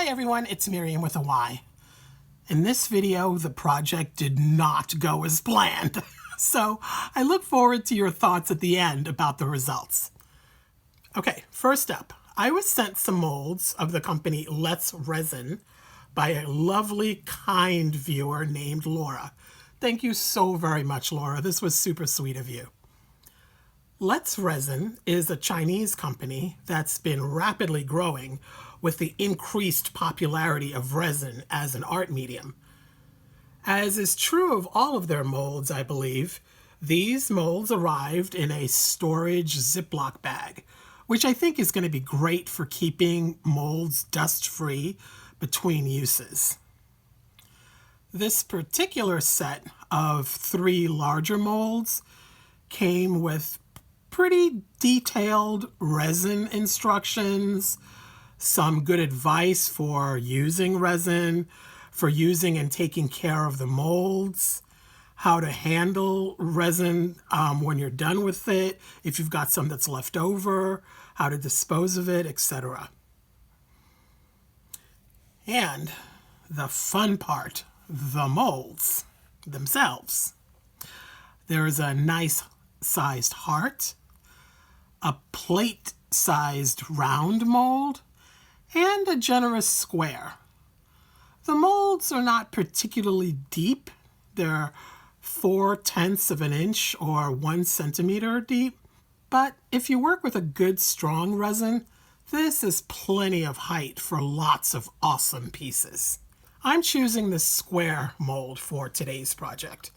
Hi everyone, it's Miriam with a Y. In this video, the project did not go as planned. So I look forward to your thoughts at the end about the results. Okay, first up, I was sent some molds of the company Resin by a lovely, kind viewer named Laura. Thank you so very much, Laura. This was super sweet of you. Resin is a Chinese company that's been rapidly growing with the increased popularity of resin as an art medium. As is true of all of their molds, I believe, these molds arrived in a storage Ziploc bag, which I think is going to be great for keeping molds dust-free between uses. This particular set of 3 larger molds came with pretty detailed resin instructions, some good advice for using resin, for using and taking care of the molds, how to handle resin when you're done with it, if you've got some that's left over, how to dispose of it, etc. And the fun part, the molds themselves. There's a nice sized heart, a plate-sized round mold, and a generous square. The molds are not particularly deep. They're 4/10 of an inch or 1 centimeter deep. But if you work with a good strong resin, this is plenty of height for lots of awesome pieces. I'm choosing the square mold for today's project.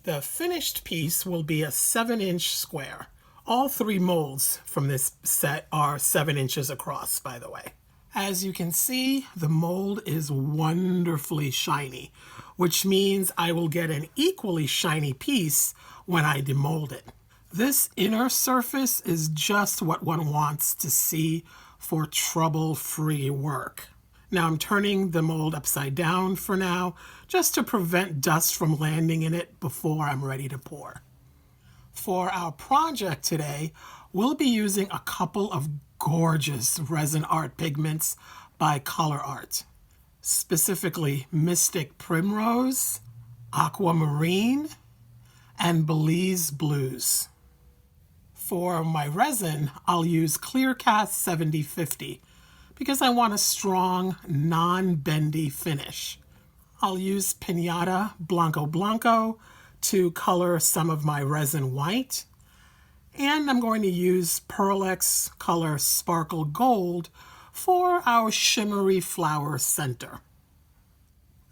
The finished piece will be a 7-inch square. All 3 molds from this set are 7 inches across, by the way. As you can see, the mold is wonderfully shiny, which means I will get an equally shiny piece when I demold it. This inner surface is just what one wants to see for trouble-free work. Now I'm turning the mold upside down for now, just to prevent dust from landing in it before I'm ready to pour. For our project today, we'll be using a couple of gorgeous resin art pigments by ColourArte, specifically Mystic Primrose, Aquamarine, and Belize Blues. For my resin, I'll use Clearcast 7050 because I want a strong, non-bendy finish. I'll use Pinata Blanco Blanco to color some of my resin white, and I'm going to use Pearl-X color Sparkle Gold for our shimmery flower center.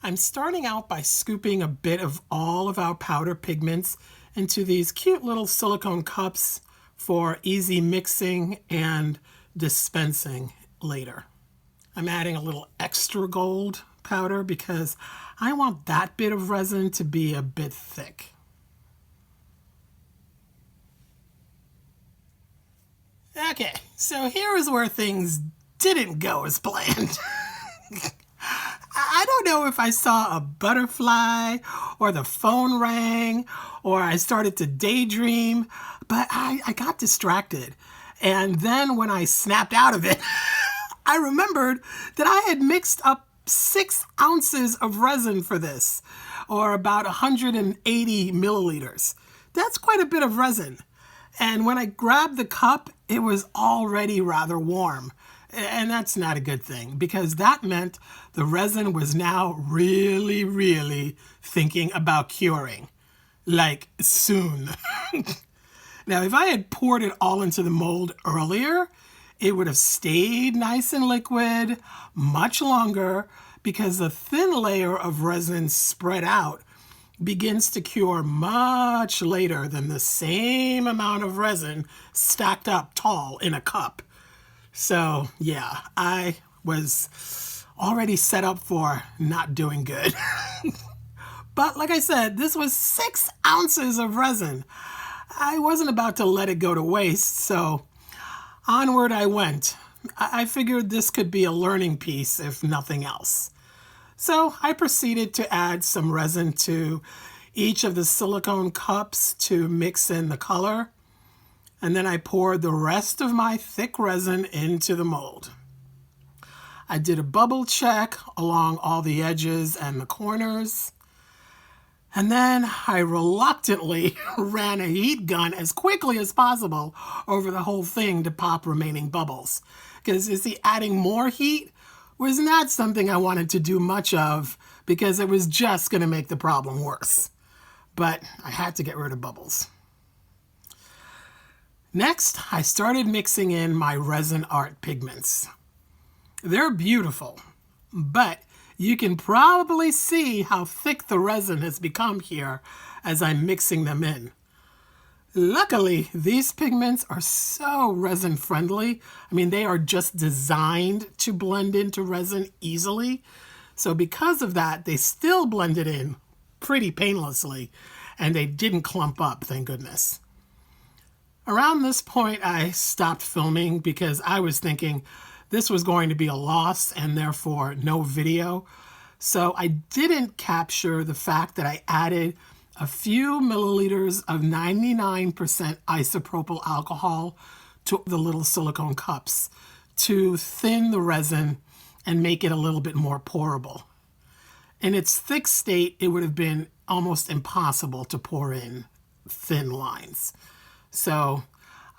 I'm starting out by scooping a bit of all of our powder pigments into these cute little silicone cups for easy mixing and dispensing later. I'm adding a little extra gold powder because I want that bit of resin to be a bit thick. Okay, so here is where things didn't go as planned. I don't know if I saw a butterfly or the phone rang or I started to daydream, but I got distracted. And then when I snapped out of it, I remembered that I had mixed up 6 ounces of resin for this, or about 180 milliliters. That's quite a bit of resin. And when I grabbed the cup, it was already rather warm. And that's not a good thing, because that meant the resin was now really thinking about curing. Like, soon. Now, if I had poured it all into the mold earlier, it would have stayed nice and liquid much longer, because the thin layer of resin spread out begins to cure much later than the same amount of resin stacked up tall in a cup. So yeah, I was already set up for not doing good. But like I said, this was 6 ounces of resin. I wasn't about to let it go to waste, so onward I went. I figured this could be a learning piece, if nothing else. So I proceeded to add some resin to each of the silicone cups to mix in the color. And then I poured the rest of my thick resin into the mold. I did a bubble check along all the edges and the corners. And then I reluctantly ran a heat gun as quickly as possible over the whole thing to pop remaining bubbles. Because, you see, adding more heat was not something I wanted to do much of because it was just going to make the problem worse. But I had to get rid of bubbles. Next, I started mixing in my Resin art pigments. They're beautiful, but you can probably see how thick the resin has become here as I'm mixing them in. Luckily, these pigments are so resin friendly. I mean, they are just designed to blend into resin easily. So because of that, they still blended in pretty painlessly, and they didn't clump up, thank goodness. Around this point, I stopped filming because I was thinking this was going to be a loss and therefore no video. So I didn't capture the fact that I added a few milliliters of 99% isopropyl alcohol to the little silicone cups to thin the resin and make it a little bit more pourable. In its thick state, it would have been almost impossible to pour in thin lines. So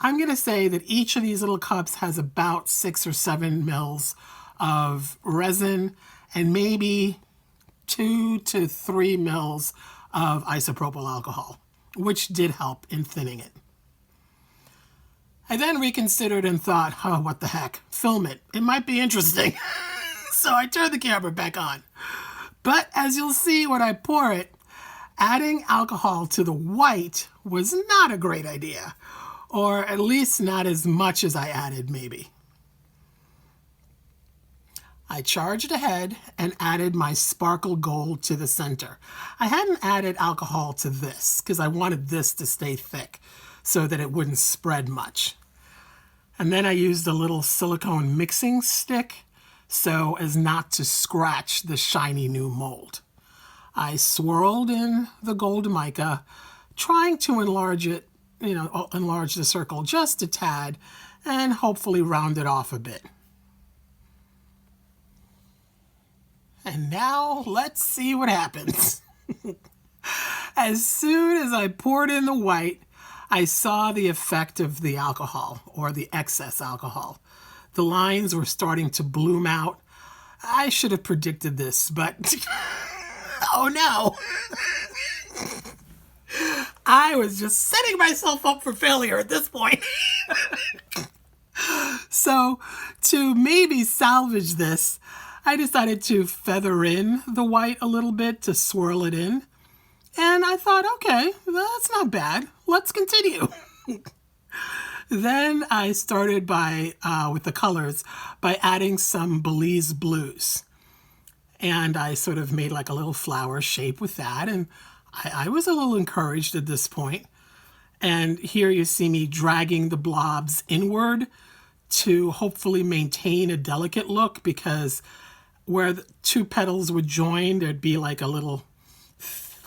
I'm going to say that each of these little cups has about 6 or 7 mils of resin and maybe 2 to 3 mils of isopropyl alcohol, which did help in thinning it. I then reconsidered and thought, oh, what the heck, film it. It might be interesting. So I turned the camera back on. But as you'll see when I pour it, adding alcohol to the white was not a great idea, or at least not as much as I added maybe. I charged ahead and added my sparkle gold to the center. I hadn't added alcohol to this because I wanted this to stay thick so that it wouldn't spread much. And then I used a little silicone mixing stick so as not to scratch the shiny new mold. I swirled in the gold mica, trying to enlarge it, enlarge the circle just a tad and hopefully round it off a bit. And now let's see what happens. As soon as I poured in the white, I saw the effect of the alcohol, or the excess alcohol. The lines were starting to bloom out. I should have predicted this, but oh no. I was just setting myself up for failure at this point. So to maybe salvage this, I decided to feather in the white a little bit to swirl it in. And I thought, okay, that's not bad. Let's continue. Then I started with the colors by adding some Belize blues. And I sort of made like a little flower shape with that. And I was a little encouraged at this point. And here you see me dragging the blobs inward to hopefully maintain a delicate look, because where the two petals would join, there'd be like a little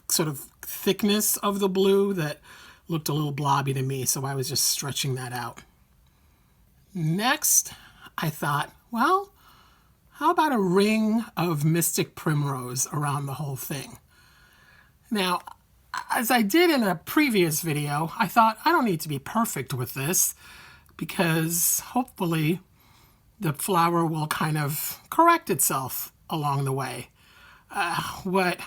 sort of thickness of the blue that looked a little blobby to me, so I was just stretching that out. Next, I thought, well, how about a ring of Mystic Primrose around the whole thing? Now, as I did in a previous video, I thought I don't need to be perfect with this, because hopefully the flower will kind of correct itself along the way. What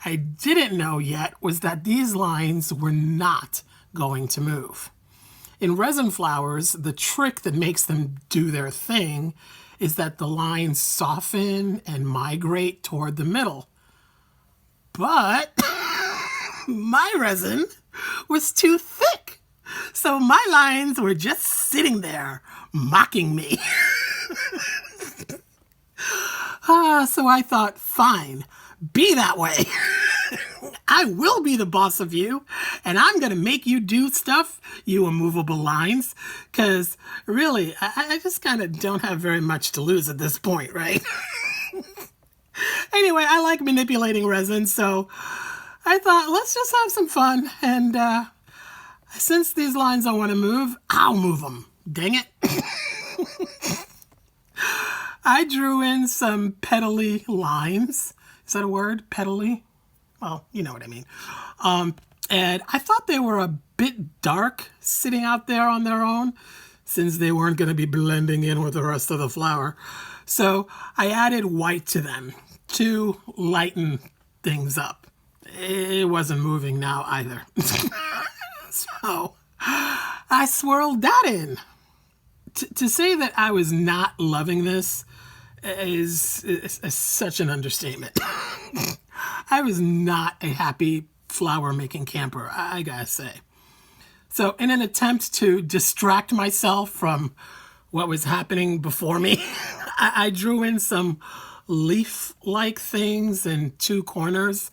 I didn't know yet was that these lines were not going to move. In resin flowers, the trick that makes them do their thing is that the lines soften and migrate toward the middle. But my resin was too thick, so my lines were just sitting there mocking me. So I thought, fine, be that way. I will be the boss of you, and I'm going to make you do stuff, you immovable lines, because really, I just kind of don't have very much to lose at this point, right? Anyway, I like manipulating resin, so I thought, let's just have some fun, and since these lines don't want to move, I'll move them. Dang it. I drew in some petally lines. Is that a word? Petally? Well, you know what I mean. And I thought they were a bit dark sitting out there on their own, since they weren't going to be blending in with the rest of the flower. So I added white to them to lighten things up. It wasn't moving now either. So I swirled that in. To say that I was not loving this is such an understatement. I was not a happy flower making camper, I gotta say. So in an attempt to distract myself from what was happening before me, I drew in some leaf-like things in two corners.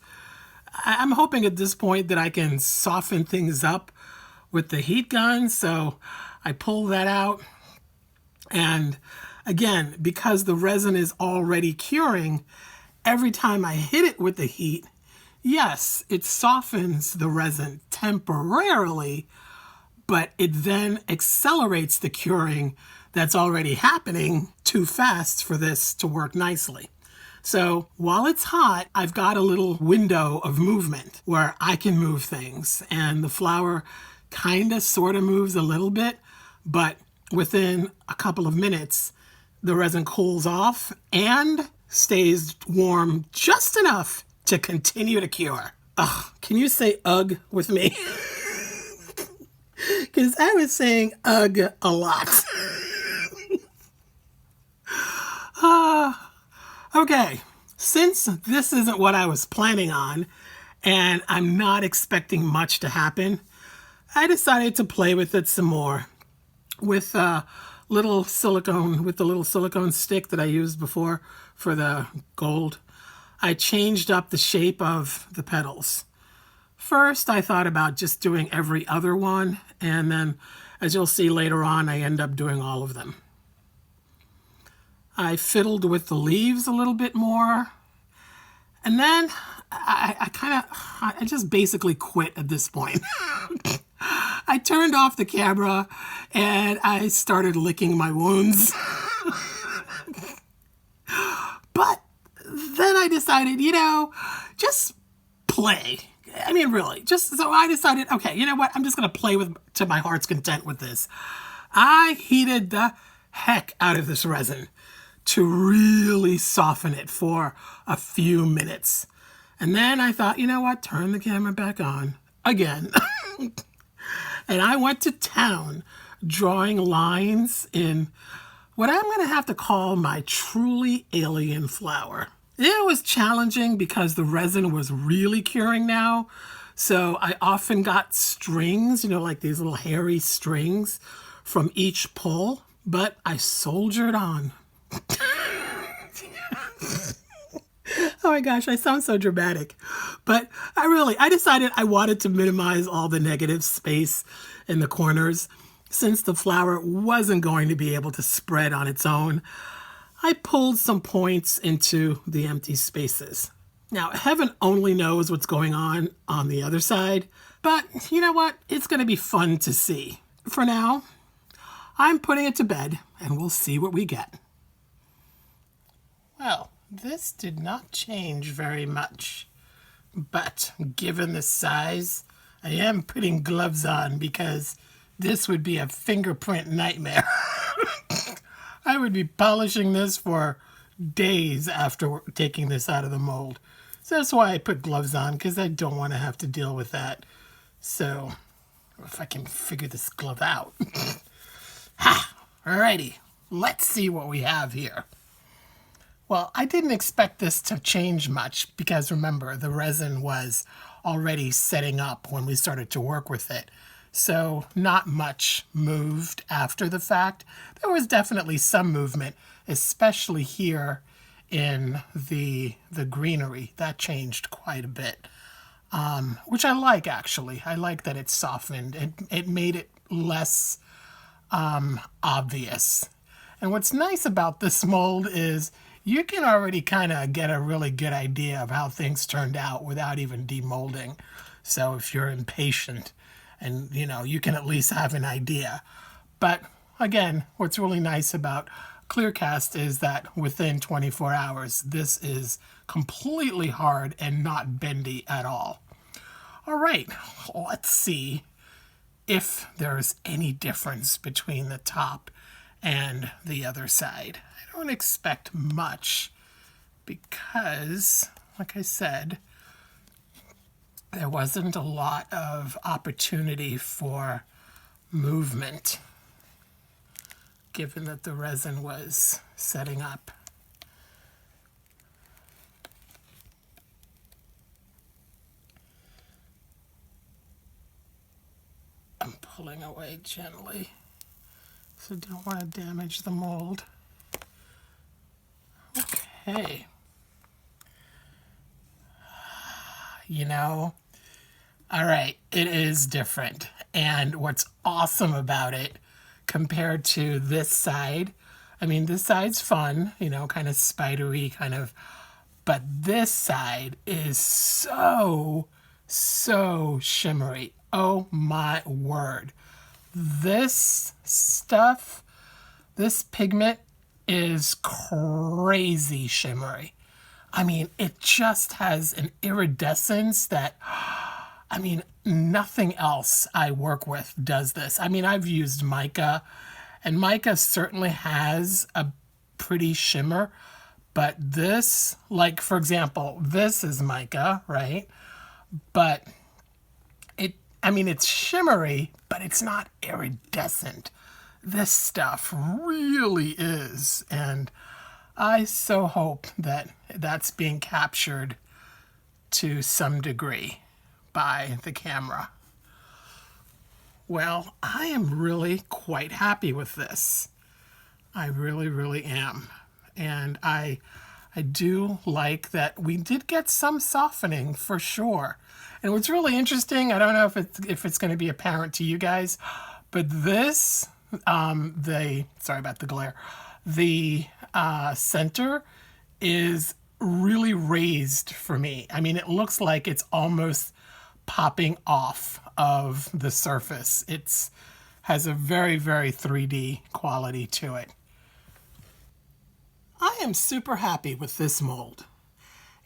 I'm hoping at this point that I can soften things up with the heat gun. So I pull that out. And again, because the resin is already curing, every time I hit it with the heat, yes, it softens the resin temporarily, but it then accelerates the curing that's already happening too fast for this to work nicely. So while it's hot, I've got a little window of movement where I can move things, and the flower kind of sort of moves a little bit, but within a couple of minutes, the resin cools off and stays warm just enough to continue to cure. Ugh, can you say ugh with me? Because I was saying ugh a lot. Okay, since this isn't what I was planning on, and I'm not expecting much to happen, I decided to play with it some more with the little silicone stick that I used before for the gold. I changed up the shape of the petals. First, I thought about just doing every other one, and then, as you'll see later on, I end up doing all of them. I fiddled with the leaves a little bit more, and then I just basically quit at this point. I turned off the camera and I started licking my wounds. But then I decided, just play. I mean, really, so I decided, okay, you know what? I'm just going to play to my heart's content with this. I heated the heck out of this resin to really soften it for a few minutes. And then I thought, you know what? Turn the camera back on again. And I went to town drawing lines in what I'm going to have to call my truly alien flower. It was challenging because the resin was really curing now. So I often got strings, like these little hairy strings from each pull, but I soldiered on. Oh my gosh, I sound so dramatic. But I decided I wanted to minimize all the negative space in the corners. Since the flower wasn't going to be able to spread on its own, I pulled some points into the empty spaces. Now, heaven only knows what's going on the other side, but you know what? It's going to be fun to see. For now, I'm putting it to bed, and we'll see what we get. Well, this did not change very much, but given the size, I am putting gloves on because this would be a fingerprint nightmare. I would be polishing this for days after taking this out of the mold. So that's why I put gloves on, because I don't want to have to deal with that. So, if I can figure this glove out. Ha! Alrighty, let's see what we have here. Well, I didn't expect this to change much because remember, the resin was already setting up when we started to work with it. So not much moved after the fact. There was definitely some movement, especially here in the greenery. That changed quite a bit, which I like actually. I like that it softened. It made it less obvious. And what's nice about this mold is you can already kind of get a really good idea of how things turned out without even demolding. So if you're impatient, and you can at least have an idea. But again, what's really nice about clear cast is that within 24 hours, this is completely hard and not bendy at all. All right, let's see if there's any difference between the top and the other side. I don't expect much because, like I said, there wasn't a lot of opportunity for movement, given that the resin was setting up. I'm pulling away gently, so don't want to damage the mold. Okay. You know, all right, it is different. And what's awesome about it compared to this side, I mean, this side's fun, you know, kind of spidery, kind of, but this side is so shimmery. Oh my word. This stuff, this pigment is crazy shimmery. I mean, it just has an iridescence that, I mean, nothing else I work with does this. I mean, I've used mica, and mica certainly has a pretty shimmer, but this, like, for example, this is mica, right? But I mean, it's shimmery, but it's not iridescent. This stuff really is, and I so hope that that's being captured to some degree by the camera. Well, I am really quite happy with this. I really am. And I do like that we did get some softening for sure. And what's really interesting, I don't know if it's going to be apparent to you guys, but this, sorry about the glare, the center is really raised for me. I mean, it looks like it's almost popping off of the surface. It's has a very 3D quality to it. I am super happy with this mold.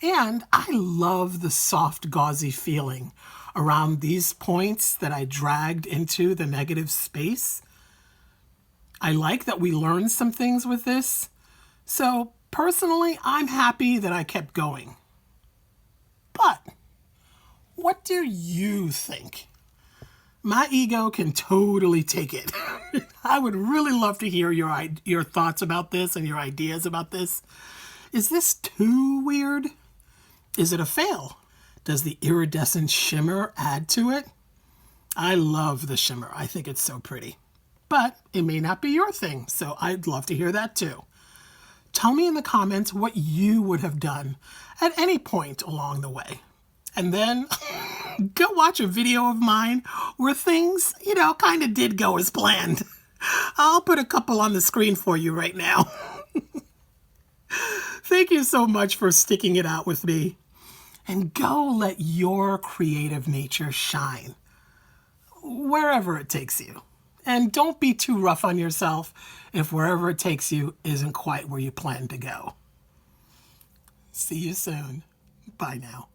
And I love the soft, gauzy feeling around these points that I dragged into the negative space. I like that we learned some things with this. So personally, I'm happy that I kept going. But what do you think? My ego can totally take it. I would really love to hear your thoughts about this and your ideas about this. Is this too weird? Is it a fail? Does the iridescent shimmer add to it? I love the shimmer. I think it's so pretty. But it may not be your thing, so I'd love to hear that too. Tell me in the comments what you would have done at any point along the way. And then go watch a video of mine where things, you know, kind of did go as planned. I'll put a couple on the screen for you right now. Thank you so much for sticking it out with me. And go let your creative nature shine, wherever it takes you. And don't be too rough on yourself if wherever it takes you isn't quite where you plan to go. See you soon. Bye now.